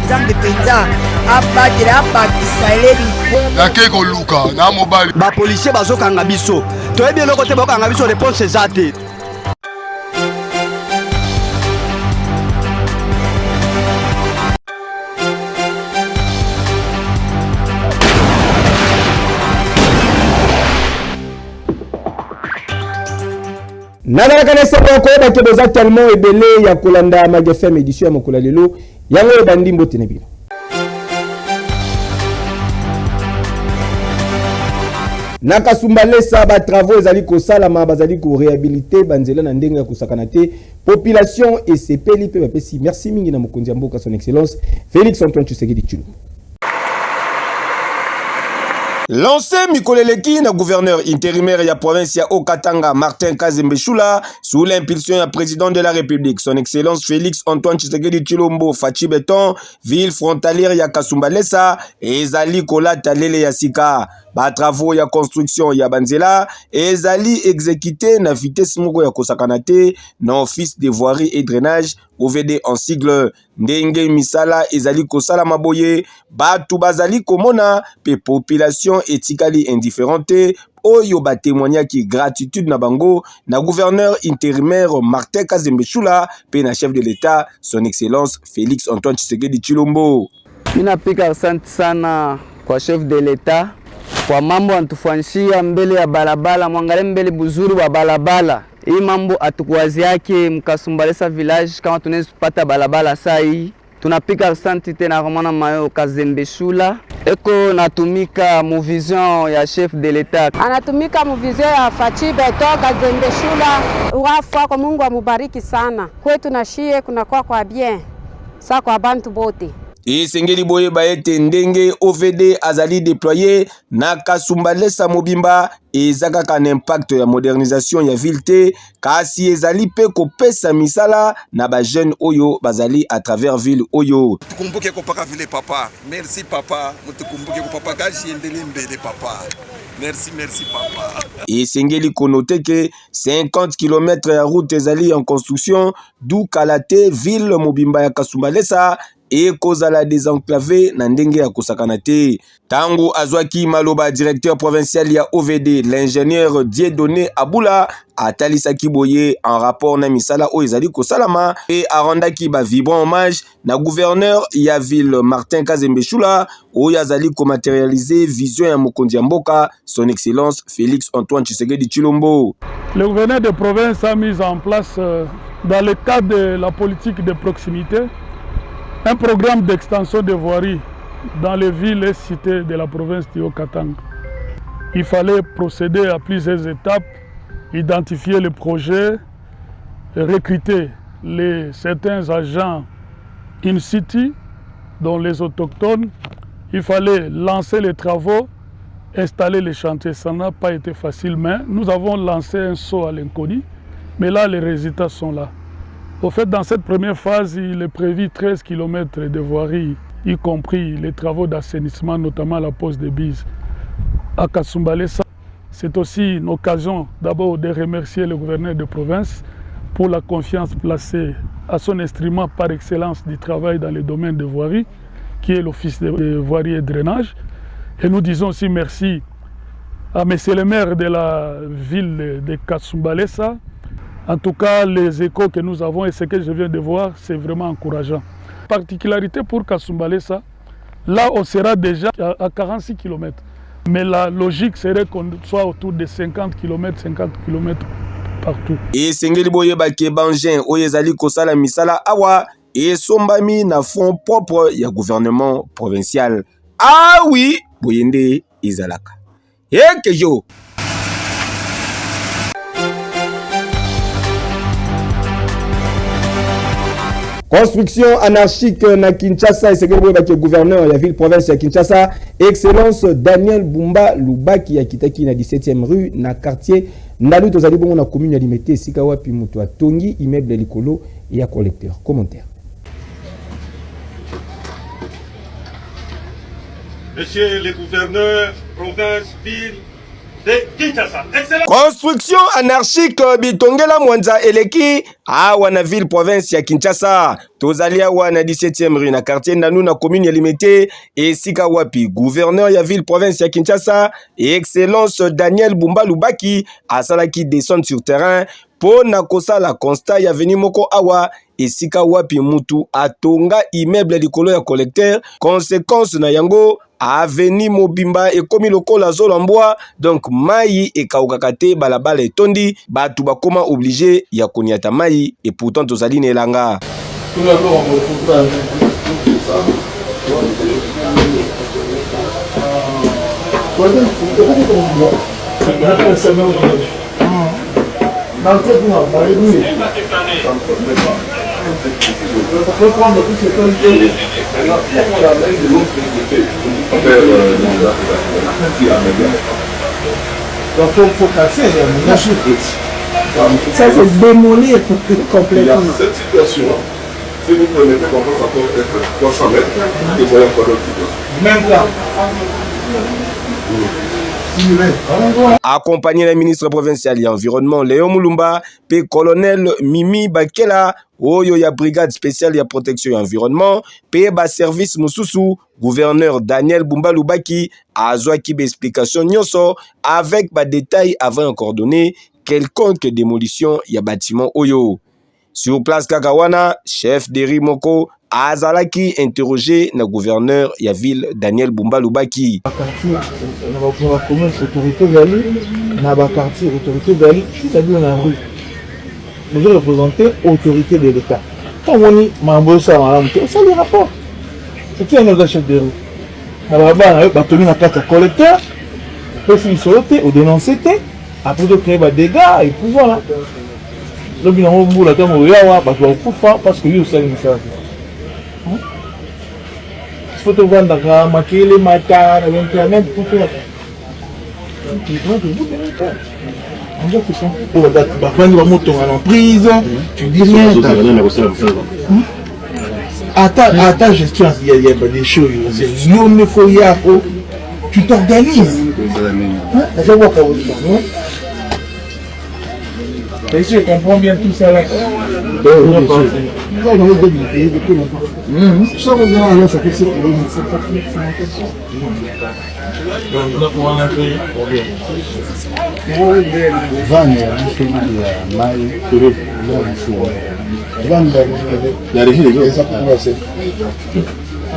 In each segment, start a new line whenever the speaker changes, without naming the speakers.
nzambe penza abatela abakisa elebi
nake koluka na mobali
bapolisier bazokanga biso toyebi eloko te bakokanga biso réponse eza te.
Nazalaka na sebo ko ba boza tellement ebele ya kolanda magafem édition ya mokolo lelo yango bandi mbote na bino. Na Kasumbalesa ba travaux ezali ko salama bazali ko réhabiliter banzela na ndenge ya kusakana te population et sepeli pe bapesi merci mingi na mokonzi ya mboka son excellence Félix Antoine Tshisekedi Tshilombo. L'ancien Mikoleleki na gouverneur intérimaire ya province ya Okatanga Martin Kazembe Choula sous l'impulsion ya président de la République son excellence Félix Antoine Tshisekedi Tshilombo Fachi Beton ville frontalière ya Kasumbalesa ezali kolata lele ya sika ba travaux ya construction ya banzela ezali exécuté na vitesse moko ya kosakana te na office de voirie et drainage OVD en sigle ndenge misala ezali kosala maboye batu bazali komona pe population etikali indifférente oyo ba témoignaki gratitude na bango na gouverneur intérimaire Martin Kazembe Choula pe na chef de l'État son excellence Félix Antoine Tshisekedi Tshilombo.
Ninapika asante sana kwa chef de l'État kwa mambo antufanyishia mbele ya balabala, mwangalie mbele buzuri wa balabala. Hii mambo atukuwazi yake Mkasumbalesa village kama tunaweza kupata balabala saa hii. Tunapika asante tena kwa mwana mayo Kazembe Choula. Eko natumika mu vision ya chef de l'État.
Anatumika mu vision ya Fachi Beton Kazembe Choula. Uwafa kwa Mungu amubariki sana. Kwetu na shie kuna kwa bien. Sa kwa bantu bote.
Esengeli boye baete ndenge OVD azali déployé na Kasumbalesa mobimba ezaka kan impact ya modernisation ya ville te kasi ezali pe kopesa misala na ba jeune oyo bazali à travers ville oyo.
Tukumbuke ko paka vile papa. Merci papa. Mutukumbuke ko papa kaji endele mbele papa. Merci papa.
Esengeli konote ke 50 km ya route ezali en construction d'où Kalate ville mobimba ya Kasumbalesa et kozala désenclavé na ndenge ya kosakana te. Tango azwaki maloba directeur provincial ya OVD l'ingénieur Dieudonné Aboula atalisaki boye en rapport na misala o ezali kosalama et arondaki ba vibrant hommage na gouverneur ya ville Martin Kazembe Choula oyo azali ko matérialiser vision ya mokonzi ya mboka son excellence Félix Antoine Tshisekedi Tshilombo.
Le gouverneur de province a mis en place dans le cadre de la politique de proximité un programme d'extension de voirie dans les villes et cités de la province du Haut-Katanga. Il fallait procéder à plusieurs étapes, identifier les projets, recruter certains agents in city, dont les autochtones. Il fallait lancer les travaux, installer les chantiers. Ça n'a pas été facile, mais nous avons lancé un saut à l'inconnu. Mais là, les résultats sont là. Au fait, dans cette première phase, il est prévu 13 km de voirie, y compris les travaux d'assainissement, notamment la pose de Bise à Kasumbalesa. C'est aussi une occasion d'abord de remercier le gouverneur de province pour la confiance placée à son instrument par excellence du travail dans le domaine de voirie, qui est l'office de voirie et drainage. Et nous disons aussi merci à monsieur le maire de la ville de Kasumbalesa. En tout cas, les échos que nous avons et ce que je viens de voir, c'est vraiment encourageant. Particularité pour Kasumbalesa, là on sera déjà à 46 km. Mais la logique serait qu'on soit autour de 50 km partout.
Et Sengeli Boye Bake Bangin, Oyezali Kosala Misala Awa, et Sombami na fonds propre, il y a gouvernement provincial. Ah oui, Boyende Izalaka. Et que yo. Construction anarchique na Kinshasa et Sengeli Boye Bake gouverneur de la ville province de Kinshasa, excellence Daniel Bumba Lubaki ya kitaki na 17e rue na quartier Ndalu tozali bongo na commune ya Limete sika wapi mutu atongi immeuble likolo ya collecteur. Commentaire.
Monsieur le gouverneur, province, ville de Kinshasa. Excellent.
Construction anarchique bitongela mwanza eleki awa na ville province ya Kinshasa. Tozali awa na 17e rue na quartier Ndanu na commune ya Limete esika wapi gouverneur ya ville province ya Kinshasa excellence Daniel Bumba Lubaki asalaki descendre sur terrain po na kosala constat ya veni moko awa esika wapi mutu atonga immeuble likolo ya collecteur. Conséquence na yango aveni mobimba ekomi lokola zolambwa, donc mai ekaukaka te, balabala etondi, batu bakoma obligé ya koniata mai, et pourtant tozali na elanga.
Faut casser, ça c'est démolir complètement.
Cette situation, si vous prenez confiance, ça peut être 300 mètres, et voyons quoi d'autre.
Même là.
Accompagné le ministre provincial de l'environnement Léon Moulumba et colonel Mimi Bakela oyo ya brigade spéciale ya protection et environnement pe ba service mususu gouverneur Daniel Bumba Lubaki azwaki ba explication nyonso avec ba détails avant coordonner quelconque démolition ya bâtiment oyo. Sur place Kakawana, chef de Rimoko azalaki interrogé na gouverneur ya ville Daniel Bumba Lubaki.
C'est-à-dire la rue. Nous représentons l'autorité de l'État. Quand on dit que ça les rapports. C'est qui un autre chef de rue? On va tenir la carte collecteur, on peut sauter ou dénoncer, après de créer des dégâts et puis voilà. Le bilan au bout de la terre, on va parce que lui aussi a une message. Il faut te vendre dans les matins, dans l'internet, pour faire. Tu dis rien. À ta gestion, il y a des choses. Tu t'organises. Je comprends bien tout ça là.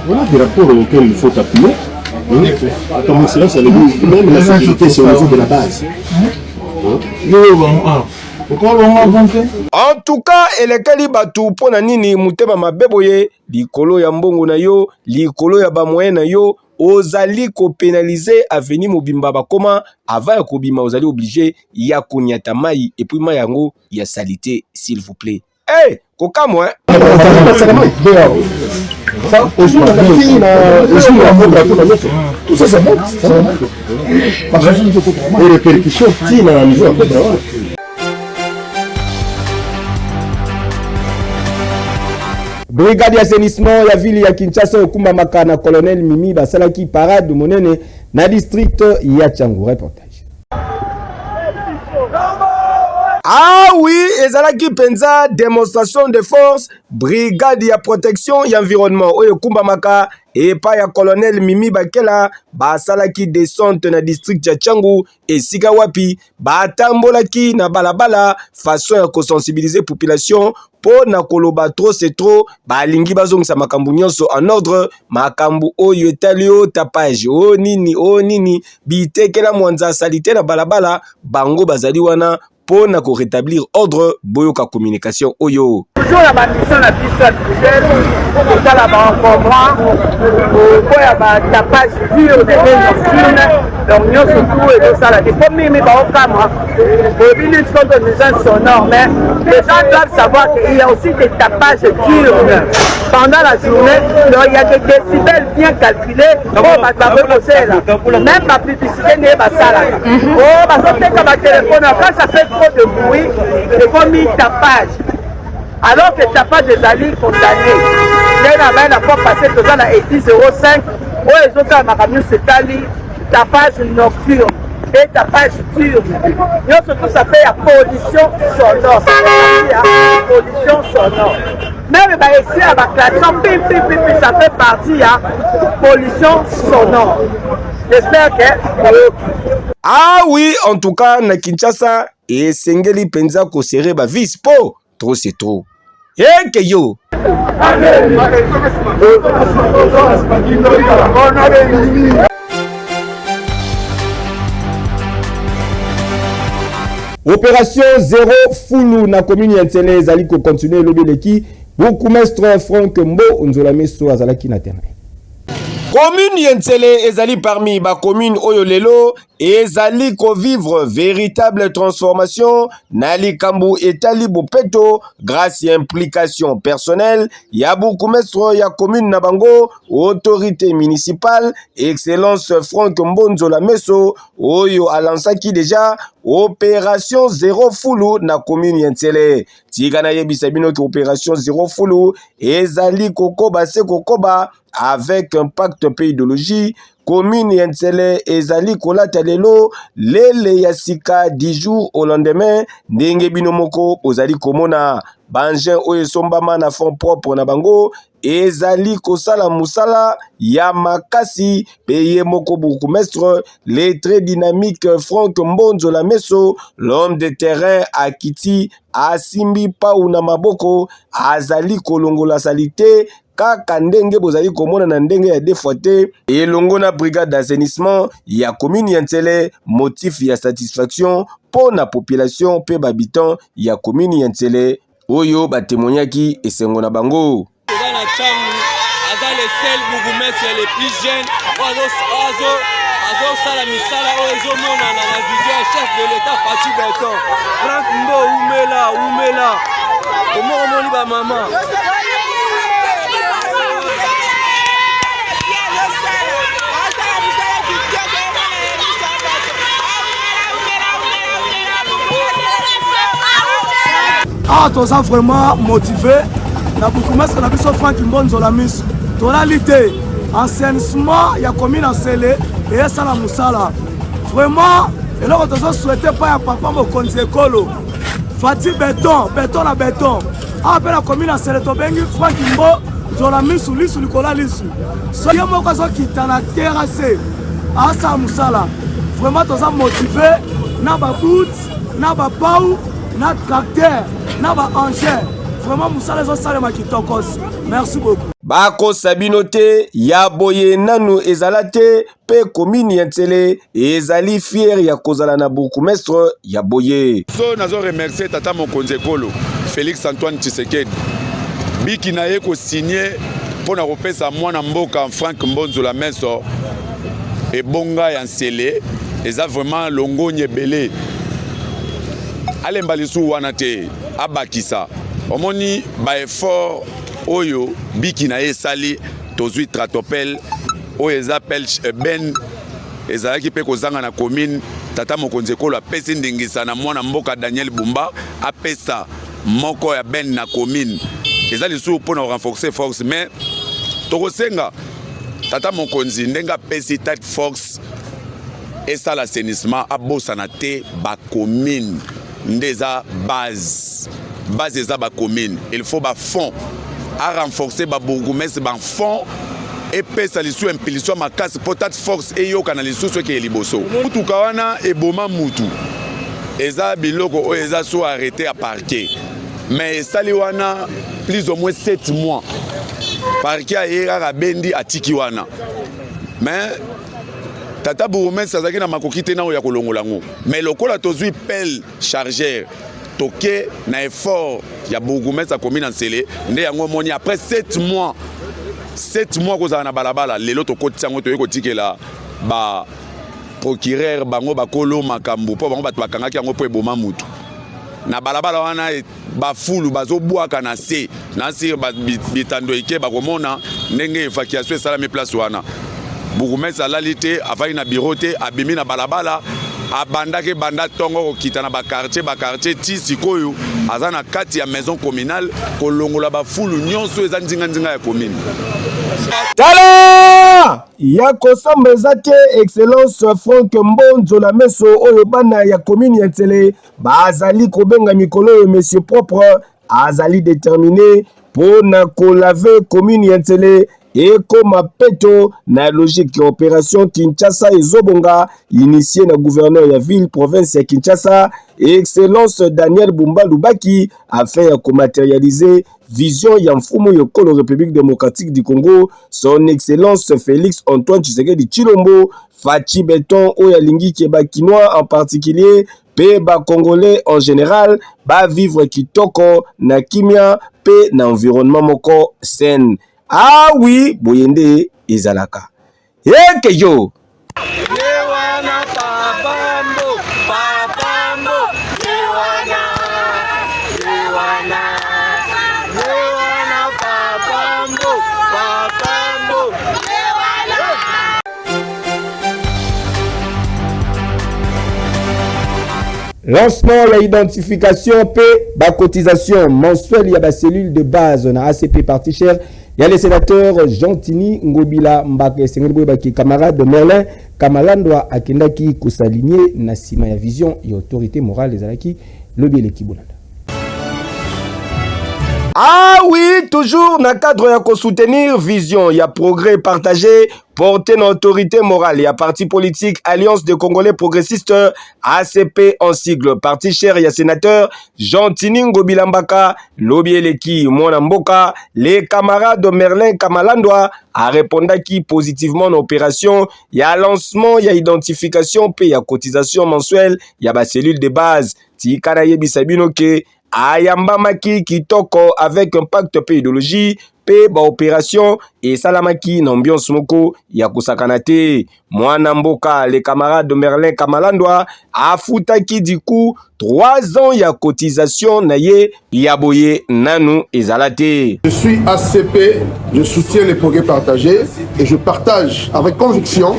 Voilà des rapports auxquels il faut appuyer. Comme cela, ça même la sécurité, c'est au niveau de la base.
En tout cas, elekali batu pona nini mutema mabeboye likolo ya mbongo na yo, likolo ya bamoyen na yo, ozali ko pénaliser avenir mobimba bakoma avant ya kobima ozali obligé ya konyata mai et puis mai yango ya salité s'il vous plaît. Eh, koka moi.
Tout ça, ça monte. Les répercussions, si dans la maison,
Brigade d'assainissement ya ville ya Kinshasa okumba makana colonel Mimi basalaki parade monene na district ya Tchangu. Reportage. Ah oui, ezalaki penza démonstration de force brigade ya protection ya environnement oyo kumba maka epa ya colonel Mimi Bakela basalaki descente na district ya Tchangu esika wapi batambolaki na balabala façon ya kosensibiliser population po na koloba trop c'est trop balingi bazongisa makambu nyonso en ordre makambu oyo etalio tapage o nini bitekela mwanza salite na balabala bango bazali wana pour rétablir ordre boyoka communication oyo.
Toujours la mission na piste pour ça là-bas encombrant pour ya tapage dur des nocturnes donc nous surtout et tout ça là des premiers mais au camera pour minutes contre des gens sonores mais les gens doivent savoir qu'il y a aussi des tapages diurnes pendant la journée donc il y a des décibels bien calculés pour même la publicité n'est pas ça là oh parce que comme un téléphone quand ça fait trop de bruit c'est comme un tapage. Alors que tu n'as pas des alliés condamnés. Il y a fois passé dans la 10,05 où les autres à Macamus c'est tapage nocturne. et tapage dur. Tout ça fait la pollution sonore. Pollution sonore. Même ici à ma classe, ça fait partie de pollution sonore. J'espère que...
Ah oui, en tout cas, na Kinshasa, et Sengeli Penza ko serre ba vis po. Trop c'est trop. Eh que yo. Opération Zéro Foulou na commune Yantele ezali ko continuer lobeleki. Beaucoup mestre Franck Mbo Nzola Meso azalaki na terrain. Commune Yentele ezali parmi ba commune oyo lelo ezali ko vivre véritable transformation nali kambu etali bopeto grâce à implication personnelle ya beaucoup mestre ya commune na bango autorité municipale excellence Franck Mbonzo la Meso oyo alansaki déjà opération Zéro Foulou na commune Yentele tigana yebisa bino ki opération Zéro Foulou ezali kokoba se kokoba avec un pacte pédologie, commune Yentele ezali kolata lelo lele yasika 10 jours au lendemain ndenge binomoko ozali komona bangin oyo esombama na fond propre na bango ezali kosala musala ya makasi peye moko bourgmestre les très dynamique Franck Mbonzo la Meso l'homme de terrain akiti asimbi pa una maboko azali kolongola salite kaka ndenge bozali komona na ndenge ya defote elongo na brigade d'assainissement ya commune Yentele motif ya satisfaction pour la population pe habitant ya commune Yentele oyo batémoignaki esengo na bango
Ozana Changu aza le seul bourgmestre le plus jeune azo sala misala oyo ezomonana na vision ya chef de l'état Fachi Beton Franck Mbo umela omoko moni ba mama
Ah, tous ça vraiment motivé. Na beaucoup mestre na biso Franck Mbonzo la Meso. Tola lité enseignement ya commune en Sele et ça la musala. Vraiment, et là on a souhaité pas ya papa mo konzi ekolo. Fati béton na béton. Après la commune en Sele to bengi Franck Mbonzo la Meso lisu likola lisu. So yo moko so kitana terrasse. Ah ça musala. Vraiment tous ça motivé na ba boots, na ba pau, na tracteur. Naba Angers, vraiment musala zo sale makitokos. Merci beaucoup.
Bako sabinote ya boye nanu ezalate pe commune Yentele ezali fier ya kozala na bourgmestre ya boye.
So nazo remercier tata mokonzi ekolo Félix Antoine Tshisekedi. Biki na ye ko signer pona kopesa mwana mboka Franck Mbonzo la Meso et bonga ya Nsele eza vraiment longonye belé. Alembalisu wana te abakisa omoni ba effort oyo biki na esali tozui tratopel oyo ezapel ben ezalaki pe kozanga na commune tata mokonzi ekolo apesi ndingisa na mwana mboka Daniel Bumba apesa moko ya ben na commune ezali sou pona renforcer force mais tokosenga tata mokonzi ndenga apesi task force esa l'assainissement abosana te ba commune ndeza base eza ba commune il faut ba fond à renforcer ba bourgmestre ba fond et pesa lisu impulsion makasi potat force et yo kana lisu so ke liboso mutu kawana e boma mutu eza biloko o eza so arrêté à parquet mais sali wana plus ou moins 7 mois parquet a yera bendi atiki wana mais tata bourgmestre azaki na makokite na oya kolongola ngo mais lokola tozui pelle chargeur toke na effort ya bourgmestre commune en Nsele nde yango moni après 7 mois kozala na balabala lelo tokoti yango toye kotikela ba procureur bango bakolo makambu po bango bato bakangaki yango po eboma mutu na balabala wana ba fulu bazobwaka na se na sir bitando ike bakomona ndenge evacuation esalami place wana bourgmestre alali te avai na bureau te abimi na balabala abandaki banda tongo kokita na bakartier ti sikoyo aza na kati ya maison communale kolongola bafulu nyonso eza ndinga ya commune.
Tala! ya kosamba eza te excellence Frank Mbonzo la meso oyo bana ya commune ya Ntsele bazali kobenga mikolo oyo monsieur propre azali déterminé pour na kolave commune ya Ntsele ekoma peto na logique ya opération Kinshasa ezobonga initié na gouverneur ya ville province ya Kinshasa excellence Daniel Bumba Lubaki afin ya komatérialiser vision ya mfumo yokolo République démocratique du Congo son excellence Félix Antoine Tshisekedi Tshilombo Fachi Beton oya lingi keba kinois en particulier pe ba congolais en général ba vivre kitoko na kimia pe na environnement moko sain. Ah oui, boyende ezalaka. Yeke yo.
Yewana papambo, papambo, yewana, yewana, yewana papambo, papambo, yewana.
Lancement la identification P, ba cotisation mensuelle ya ba cellule de base na ACP parti cher. Il y a les sénateurs Jean-Tini Ngobila Mbake Sengeli Baki camarade Merlin Kamalandwa akendaki kosaligner na sima ya vision et autorité morale des alaki lobi lekibonanda. Ah oui, toujours dans le cadre de soutenir vision, il y a progrès partagé, porter une autorité morale, il y a parti politique, Alliance des Congolais progressistes, ACP en sigle, parti cher, il y a sénateur, Jean-Tini Ngobilambaka, Lobi Eleki, Mwanamboka, les camarades de Merlin Kamalandwa, a répondu qui positivement en opération, il y a lancement, il y a identification, puis il y a cotisation mensuelle, il y a ma cellule de base, Tikanaye Bisabinoke, Ayambamaki kitoko avec un pacte pe idéologie pe ba opération et salamaki na ambiance moko ya kusakanate mwana mboka les camarades de Merlin Kamalandwa afutaki du coup 3 ans ya cotisation na ye yaboye nanu ezalate.
Je suis ACP, je soutiens les progrès partagés et je partage avec conviction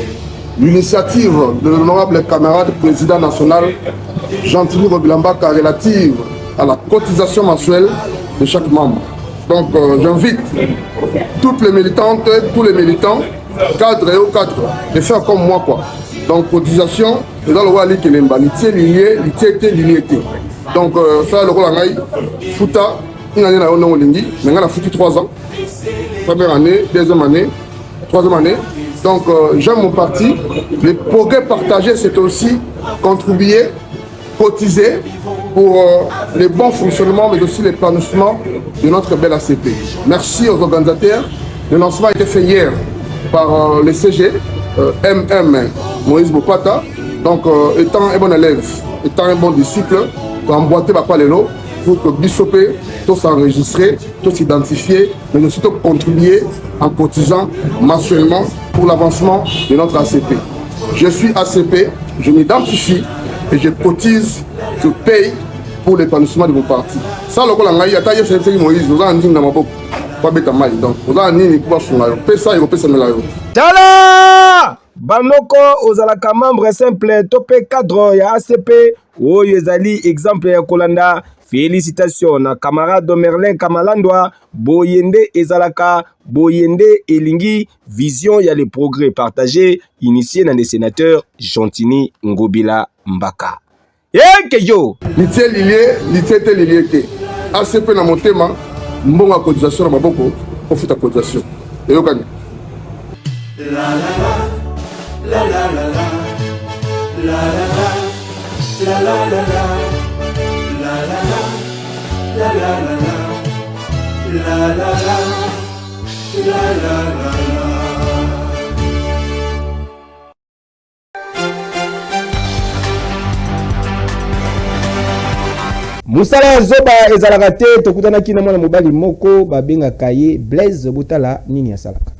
l'initiative de l'honorable camarade président national Jean-Tini Ngobilambaka relative à la cotisation mensuelle de chaque membre. Donc j'invite toutes les militantes, tous les militants, cadres et au cadre, de faire comme moi quoi. Donc cotisation, et dans le roi qui est l'amitié, l'unité. Donc ça le rôle en Fouta, une année là on lingi, mais on a foutu 3 ans. Première année, deuxième année, troisième année. Donc j'aime mon parti. Les progrès partagés, c'est aussi contribuer, cotiser pour les bons fonctionnements, mais aussi l'épanouissement de notre belle ACP. Merci aux organisateurs. Le lancement a été fait hier par le CG, Moïse Bopata. Donc, étant un bon élève, étant un bon disciple, pour emboîter ma palélo, pour que Bissopé, tout s'enregistrer, tout s'identifier, mais aussi tout contribuer en cotisant mensuellement pour l'avancement de notre ACP. Je suis ACP, je m'identifie et je cotise, je paye pour l'épanouissement de mon parti. Ça, le rôle il y a Moïse, vous avez un donc pas bête mal. Donc, vous avez un pour faire ça, il ça,
Tala! Banoko ozalaka membre simple topé cadre ya ACP oyo ezali exemple ya kolanda. Félicitations na camarade de Merlin Kamalandwa boyende ezalaka boyende elingi vision ya les progrès partagés initié dans les sénateurs Jean-Tini Ngobila Mbaka. Yeke yo
litié lilié ACP na motema mbonga cotisation na maboko profita cotisation eyokani la la la la la la la la la la la la la la la la
Musala zoba ezalaka te tokutanaki na mwana mobali moko babengaka ye Blaise Butala nini asalaka.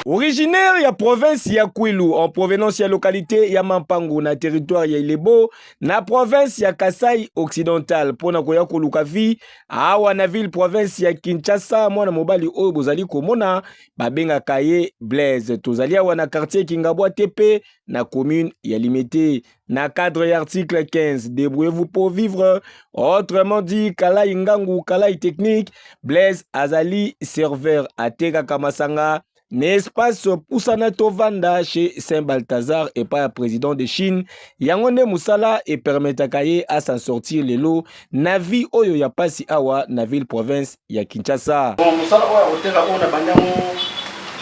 Originaire ya province ya Kwilu en provenance ya localité ya Mampangu na territoire ya Ilebo na province ya Kasai occidental pona koya koluka vi awa na ville province ya Kinshasa mwana mobali oyo bozali komona babengaka ye Blaise tozali awa na quartier Kingabwa TP na commune ya Limete na cadre ya article 15 débrouillez-vous pour vivre autrement dit Kalai Ngangu Kalai technique Blaise azali serveur ateka kamasanga n'espace Poussana Tovanda chez Saint-Balthazar et pas président de Chine. Yangone Moussala et permetaka ye à s'en sortir lelo na vie oyo ya pasi awa na ville province ya Kinshasa.
Bon Moussala oya oteka ona banyango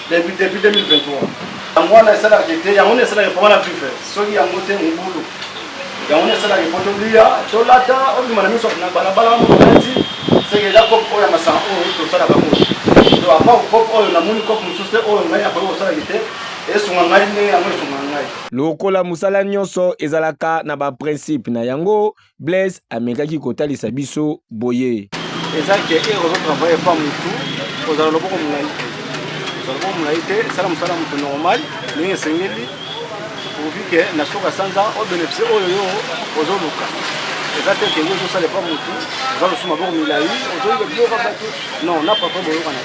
depuis 2023. Yangona esala kete yangona esala ko na privé. Soki yangote ngulu. Yangona esala ko tolia tolata obi mana miso na balabala mo kanti seke la ko oya masana oyo to sala ba mo. Do apa ko oyo na muni ko mususte oyo ngaya ko sala kete.
Lokola musala nyonso ezalaka na ba principe na yango Blaise amekaki kotalisa biso boye.
Ezaki ozo travailler pas mutu, ozala loboko mulai. Ozala mulai te, sala musala mutu normal, ni sengeli. Uvike na soka sanza o bénéficier oyo yo ozo luka. Ezaki ke ozo sala pas mutu, ozala suma boko mulai, ozo yo bio ka batu. Non, na pas boyo kana.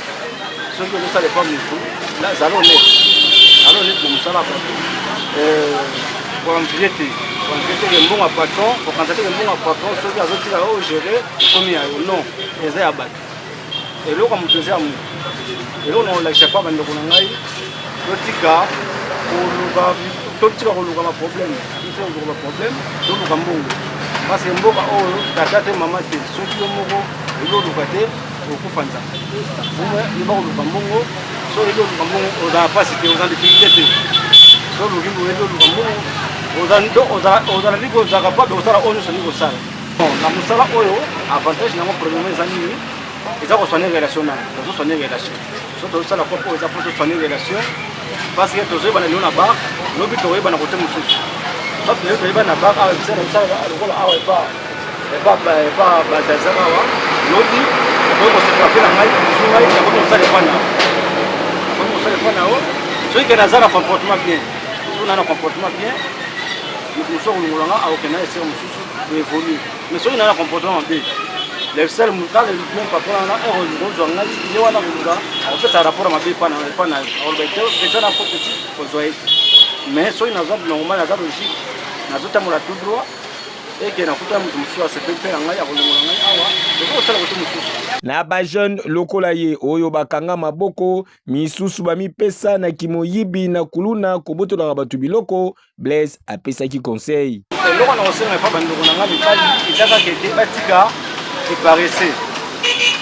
Soki ozo sala pas mutu, la zalo net. Alors les Moussala pour empiéter le bon patron, pour constater le bon patron, ceux qui ont dit là où gérer, combien non, les a abattus. Et là comme tu sais, et là on l'a pas dans le Conangaï, le tika, tout le tika on a problème, il fait un problème, tout le Cambon. Parce que mboka oh, tata maman te, ceux qui ont moro, et l'autre côté, au coup fanza. Vous va au Cambon. So ilo lukambo oza pasite oza difficulté so lukimbo ilo lukambo oza liko za capable osala onyo so liko sala na musala oyo avantage na mo problème ezani eza ko soigner relation na ko soigner relation so to sala ko oza pour soigner relation parce que tozo bana liona ba lobi to yeba na kote mususu so to yeba na ba awa bisala bisala alikola awa ba tazama wa lobi ko se frapper na ngai ngai na ko sala pana. Ceux qui ont un comportement bien, on a un comportement bien, nous sommes à aucun essai de évoluer. Mais ceux qui ont un comportement bien, les seuls moutons, les mêmes papas, on a un rôle, on fait un rapport à ma vie, pas mais ceux qui ont un normal, la logique, nous avons tout droit.
Na ba jeune lokola ye oyo bakanga maboko misusu ba mipesa na kimoyibi na kuluna kobotola na batu biloko Blaise apesaki conseil.
Eloko na osenga pa bandoko na ngabi pali itaka kete batika eparese.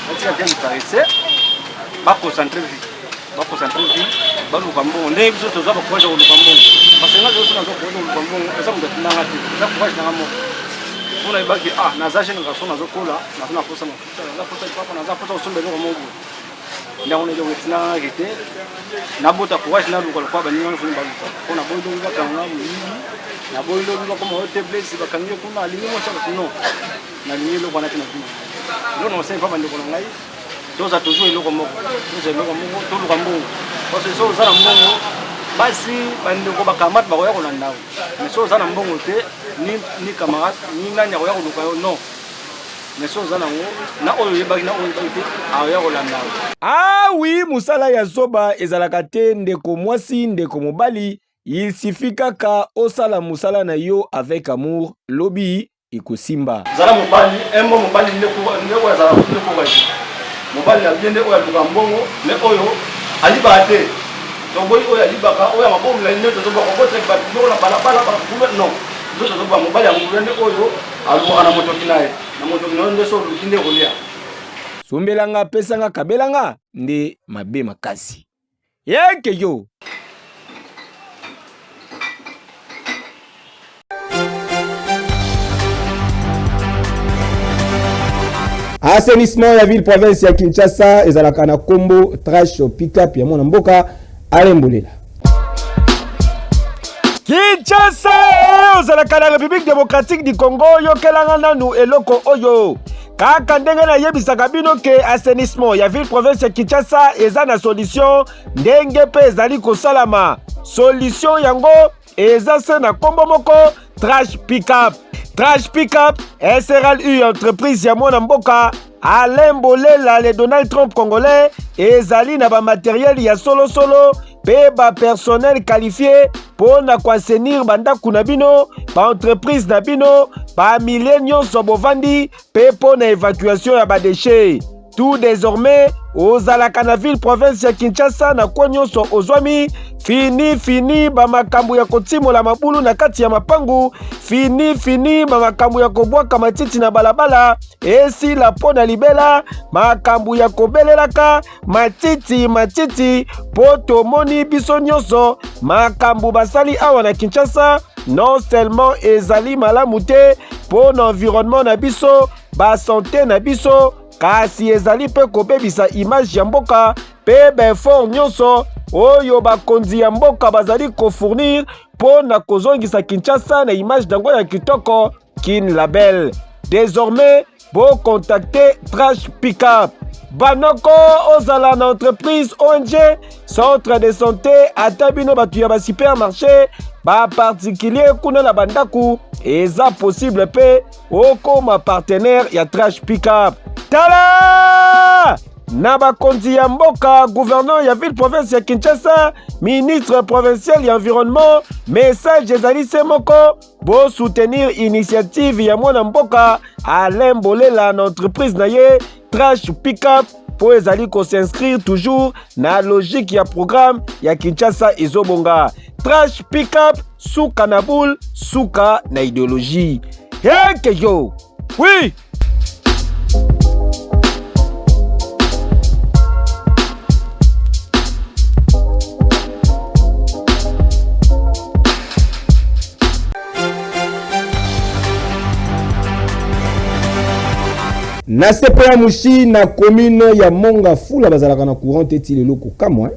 Batika bien eparese. Ba concentrer vie. Ba concentrer vie. Ba lukambo ndenge biso toza ba courage ko lukambo. Parce que nga zo na zo ko lukambo eza mudatina ngati. Eza courage na ngamo. On a dit ah naza jeune garçon nazo kola na posa na posa papa naza posa osombe ngo mobu nda on est wetina ngite na bota courage na lukola kwa baninga no fumba ko na bondo ngo kanga muyini na bondo ngo ko mo te place bakangie kuna alingi mo chaka no na lingi lo kwana tina no no sai papa ndiko ngai toza toujours eloko moko toza eloko moko to lukambo parce que so za mbongo basi bandeko bakamata bakoya kolanda mais so za na mbongo te ni camarade ni nani akoya koluka yo non mais so za nango na oyo yebaki na oyo te akoya kolanda.
Ah oui, musala ya zoba ezalaka te ndeko mwasi ndeko mobali, il suffit kaka osala musala na yo avec amour lobi ikosimba
zala mobali embo mobali ndeko zala ndeko baji mobali na biende oyo luka mbongo mais oyo aliba te donc oyo alibaka oyo mabomu la ndeto zo bako botre ba na balabala ba kuba non zo zo ba mobali ya ngulende oyo aluka na moto kinaye na moto kinaye ndeso lukinde kolia
sombelanga pesanga kabelanga nde mabe makasi yeke yo. Assainissement ya ville province ya Kinshasa ezalaka na kombo trash pick-up ya mwana mboka alembolela. Kinshasa ezalaka na République démocratique du Congo yokelanga nanu eloko oyo. Kaka ndenge na yebisaka bino ke assainissement ya ville province ya Kinshasa eza na solution ndenge pe ezali kosalama. Solution yango eza se na kombo moko trash pick-up. Trash Pick-up, SRL entreprise ya mwana mboka alembolela le Donald Trump congolais ezali na ba matériel ya solo pe ba personnel qualifié pour na kwasenir bandaku na bino, ba entreprise na bino, ba millennium sobovandi pe pour na évacuation ya ba déchets. tout désormais ozalaka na ville province ya Kinshasa na kwa nyonso ozwami fini bamakambo ya kotimola mabulu na kati ya mapangu fini bamakambo ya kobwaka matiti na balabala esila pona libela makambo ya kobelelaka matiti po tomoni biso nyonso makambo basali awa na Kinshasa non seulement ezali malamu te po na environnement na biso ba santé na biso kasi ezali pe kobebisa image ya mboka pe befort nyonso oyo bakonzi ya mboka bazali kofournir po na kozongisa Kinshasa na image dango ya kitoko kin label. Désormais bo contacter Trash Pickup banoko ozala na entreprise ONG centre de santé atabino batu ya ba supermarché ba particulier kuna na bandaku eza possible pe okoma partenaire ya Trash Pickup. Tala na bakonzi ya mboka gouverneur ya ville province ya Kinshasa ministre provincial ya environnement message ezali se moko bo soutenir initiative ya mwana mboka Alain Bolela na entreprise na ye Trash Pickup po ezali ko s'inscrire toujours na logique ya programme ya Kinshasa ezobonga. Trash Pickup suka na boule suka na idéologie. Heke yo. Oui.
Na sepe ya mushi na commune ya Mongafula bazalaka na courant eti lelo kokamwa.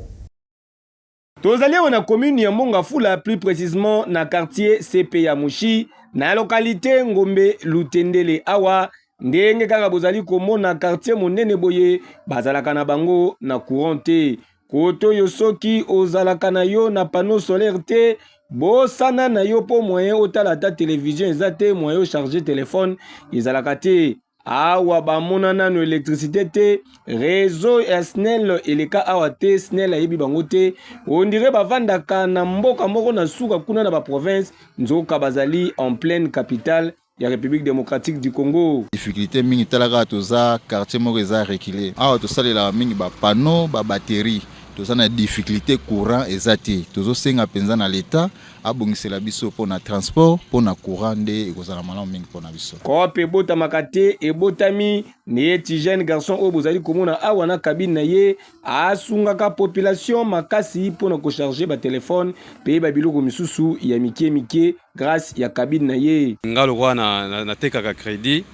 Tozali na commune ya Mongafula plus précisément na quartier sepe ya mushi na localité Ngombe Lutendele awa ndenge kaka bozali komona quartier monene boye bazalaka na bango na courant te. Koto yo soki ozalaka na yo na panneau solaire te bosana na yo po moyen otala ta télévision ezate moyen charger téléphone ezalaka te. Awa bamona nano électricité te réseau ya SNEL eleka awa te SNEL ayebi bango te on dirait bavandaka na mboka moko na suka kuna na ba province nzoka bazali en pleine capitale ya République démocratique du Congo.
Difficulté mingi talaka toza quartier moko eza reculé awa tosalela mingi ba panneau ba batterie toza na difficulté courant ezate tozo senga penza na l'état abongisela biso pona transport pona courant nde ekozala malamu mingi pona biso
kope bota makate ebotami ne ti jeune garçon o bozali komona awa na cabine na ye asungaka population makasi pona ko charger ba téléphone pe ba biloko misusu ya mike grâce ya cabine na ye
ngalo kwa na tekaka crédit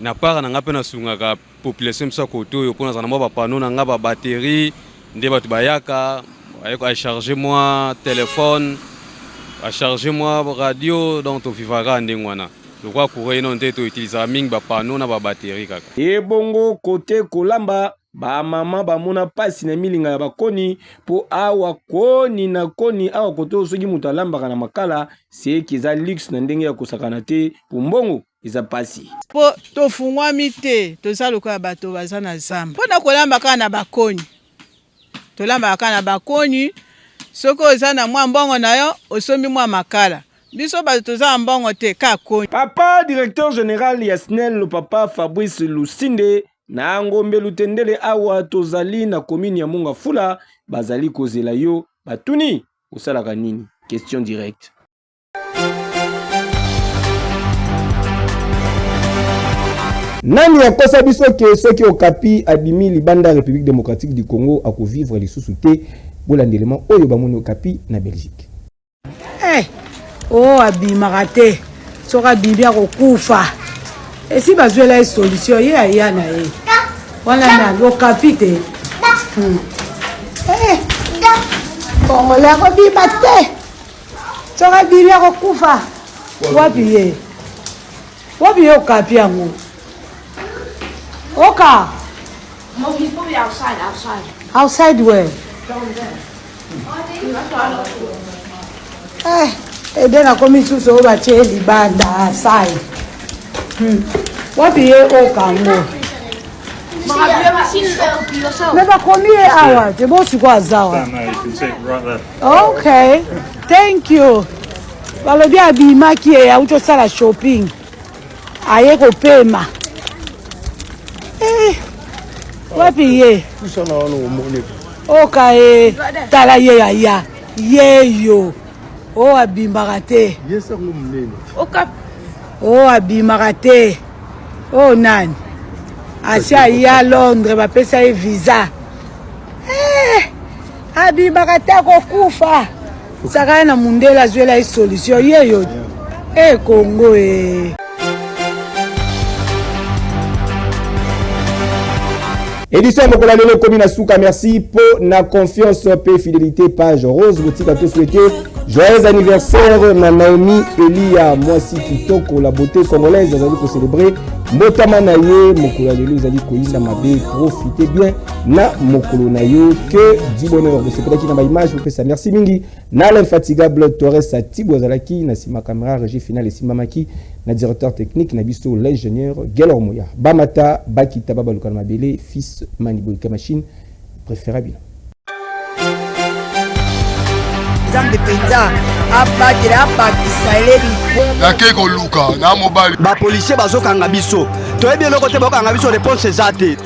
na para na ngape na sungaka population msa koto yo pona za na ba panneau na ngaba batterie nde batu bayaka a charger moi téléphone a charger moi radio donc to vivara ndengwana lokwa courant non te to utiliser ming ba panneau na ba batterie kaka
e bongo côté kolamba ba mama ba mona pasi na milinga ya bakoni po awa koni na koni awa koto soki mutu alambaka na makala c'est kiza luxe na ndenge ya kosakana te po mbongo iza pasi
po tofungwami te toza lokola bato baza na zamba po na kolamba kaka na bakoni tolamba kaka na bakoni soko oza na mwa mbongo na yo osombi mwa makala biso bato toza mbongo te ka koni.
Papa directeur général ya SNEL le papa Fabrice Lusinde na Ngombe Lutendele awa tozali na commune ya Mongafula bazali kozela yo batuni osalaka nini? Question directe.
Nani akosa biso ke soki okapi abimi libanda République démocratique du Congo ako vivre lisusu te bolandelema oyo bamoni okapi na Belgique.
Oh abimaka te soka bibi akokufa esi bazwela solution ye aya na ye wana na okapi te Kongole akobiba te soka bibi akokufa wapi ye okapi yango Oka.
No, he's probably outside.
Outside where?
Down there.
Then I come into so over the band outside. What be here? Oka no.
Have you ever seen an OP yourself?
Never come here. Hour. The boss go azawa.
You can see it right there.
Okay. Thank you. Balobi abi maki ya ucho sala shopping. Aye ko pema. wapi ye oka ye tala ye yaya yeyo o abimaka te o abimaka te o nani asi aye a Londres bapesa ye visa abimaka te akokufa saka ye na mundele azwela ye solution yeyo Congo
Édition Mokola Lelo Komina Souka, merci pour la confiance, paix, fidélité, page rose. Boutique à tous souhaiter joyeux anniversaire na Naomi Elia, moi si Kitoko, la beauté congolaise, nous allons célébrer. Motama na ye, Mokola Lelo, nous allons koyina mabe, profitez bien na Mokolo na yo, que du bonheur de ce qui na ma image, vous faites ça. Merci Mingi, na l'infatigable Torres Tibo Zalaki, na Sima Kamera, régie finale et Simamaki, na directeur technique, na bisto l'ingénieur Gelor Moya. Bamata, Bakita Babalukan Mabele, fils Maniboy Kamachine, préférable.
Zambe penza abatela bakisa elebi
nakeko luka na mobali
ba policier bazokanga biso toyebi eloko te bakanga biso réponse ezate